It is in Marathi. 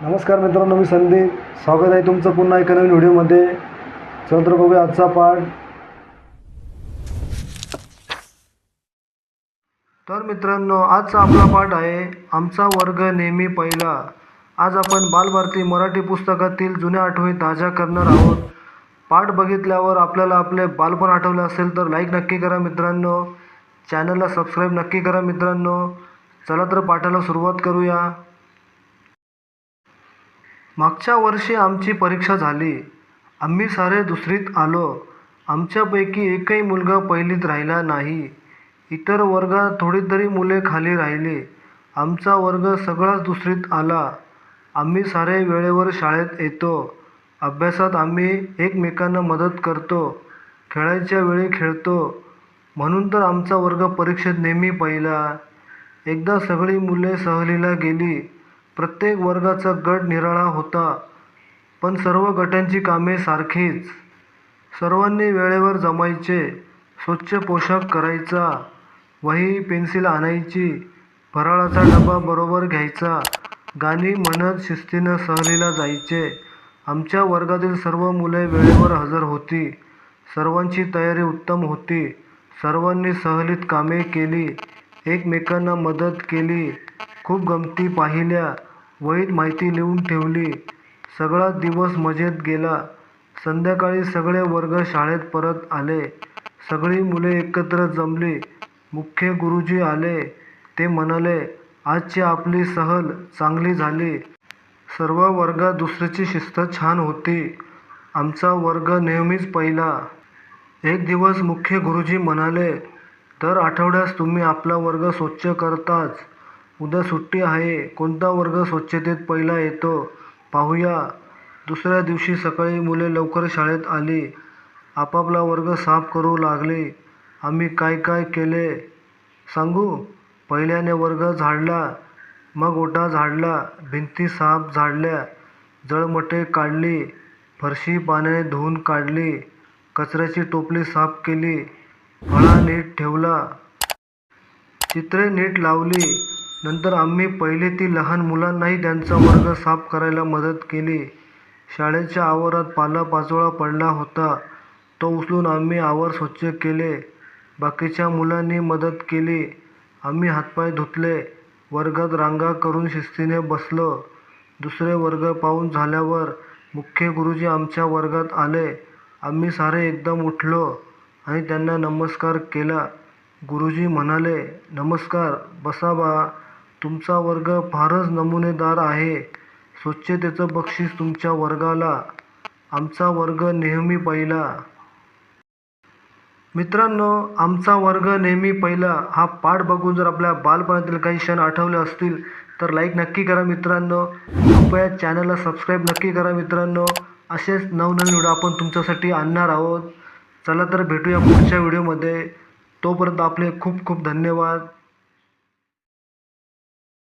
नमस्कार मित्रांनो, मी संदीप. स्वागत आहे तुमचं पुन्हा एका नवीन व्हिडिओमध्ये. चला तर बघूया आजचा पाठ. तर मित्रांनो, आजचा आपला पाठ आहे आमचा वर्ग नेहमी पहिला. आज आपण बालभारती मराठी पुस्तकातील जुन्या आठवणी ताज्या करणार आहोत. पाठ बघितल्यावर आपल्याला आपले बालपण आठवले असेल तर लाईक नक्की करा मित्रांनो. चॅनलला सबस्क्राईब नक्की करा मित्रांनो. चला तर पाठाला सुरुवात करूया. मागच्या वर्षी आमची परीक्षा झाली. आम्ही सारे दुसरीत आलो. आमच्यापैकी एकही मुलगा पहिलीत राहिला नाही. इतर वर्गात थोडी तरी मुले खाली राहिली. आमचा वर्ग सगळाच दुसरीत आला. आम्ही सारे वेळेवर शाळेत येतो. अभ्यासात आम्ही एकमेकांना मदत करतो. खेळायच्या वेळी खेळतो. म्हणून तर आमचा वर्ग परीक्षेत नेहमी पहिला. एकदा सगळी मुले सहलीला गेली. प्रत्येक वर्गाचा गट निराळा होता, पण सर्व गटांची कामे सारखीच. सर्वांनी वेळेवर जमायचे. स्वच्छ पोशाख करायचा. वही पेन्सिल आणायची. फराळाचा डबा बरोबर घ्यायचा. गाणी म्हणत शिस्तीनं सहलीला जायचे. आमच्या वर्गातील सर्व मुले वेळेवर हजर होती. सर्वांची तयारी उत्तम होती. सर्वांनी सहलीत कामे केली. एकमेकांना मदत केली. खूप गमती पाहिल्या. वहीत माहिती लिहून ठेवली. सगळा दिवस मजेत गेला. संध्याकाळी सगळे वर्ग शाळेत परत आले. सगळी मुले एकत्र जमली. मुख्य गुरुजी आले. ते म्हणाले, आजची आपली सहल चांगली झाली. सर्व वर्गात दुसरीची शिस्त छान होती. आमचा वर्ग नेहमीच पहिला. एक दिवस मुख्य गुरुजी म्हणाले, दर आठवड्यास तुम्ही आपला वर्ग स्वच्छ करताच. उद्या सुट्टी आहे. कोणता वर्ग स्वच्छतेत पहिला येतो पाहूया. दुसऱ्या दिवशी सकाळी मुले लवकर शाळेत आली. आपापला वर्ग साफ करू लागली. आम्ही काय काय केले सांगू. पहिल्याने वर्ग झाडला. मग ओटा झाडला. भिंती साफ झाडल्या. जळमटे काढली. फरशी पाण्याने धुवून काढली. कचऱ्याची टोपली साफ केली. फळा नीट ठेवला. चित्रे नीट लावली. नंतर आम्ही पहिलीतील लहान मुलांनाही त्यांचा वर्ग साफ करायला मदत केली. शाळेच्या आवारात पालापाचोळा पडला होता. तो उचलून आम्ही आवार स्वच्छ केले. बाकीच्या मुलांनी मदत केली. आम्ही हातपाय धुतले. वर्गात रांगा करून शिस्तीने बसलो. दुसरे वर्ग पाहून झाल्यावर मुख्य गुरुजी आमच्या वर्गात आले. आम्ही सारे एकदम उठलो आणि त्यांना नमस्कार केला. गुरुजी म्हणाले, नमस्कार, बसा बा. तुमचा वर्ग फारच नमुनेदार आहे. स्वच्छतेचं बक्षीस तुमच्या वर्गाला. आमचा वर्ग नेहमी पहिला. मित्रांनो, आमचा वर्ग नेहमी पहिला हा पाठ बघून जर आपल्या बालपणातील काही क्षण आठवले असतील तर लाईक नक्की करा मित्रांनो. कृपया चॅनलला सबस्क्राईब नक्की करा मित्रांनो. असेच नवनवीन व्हिडिओ आपण तुमच्यासाठी आणणार आहोत. चला तर भेटूया पुढच्या व्हिडिओमध्ये. तोपर्यंत आपले खूप खूप धन्यवाद.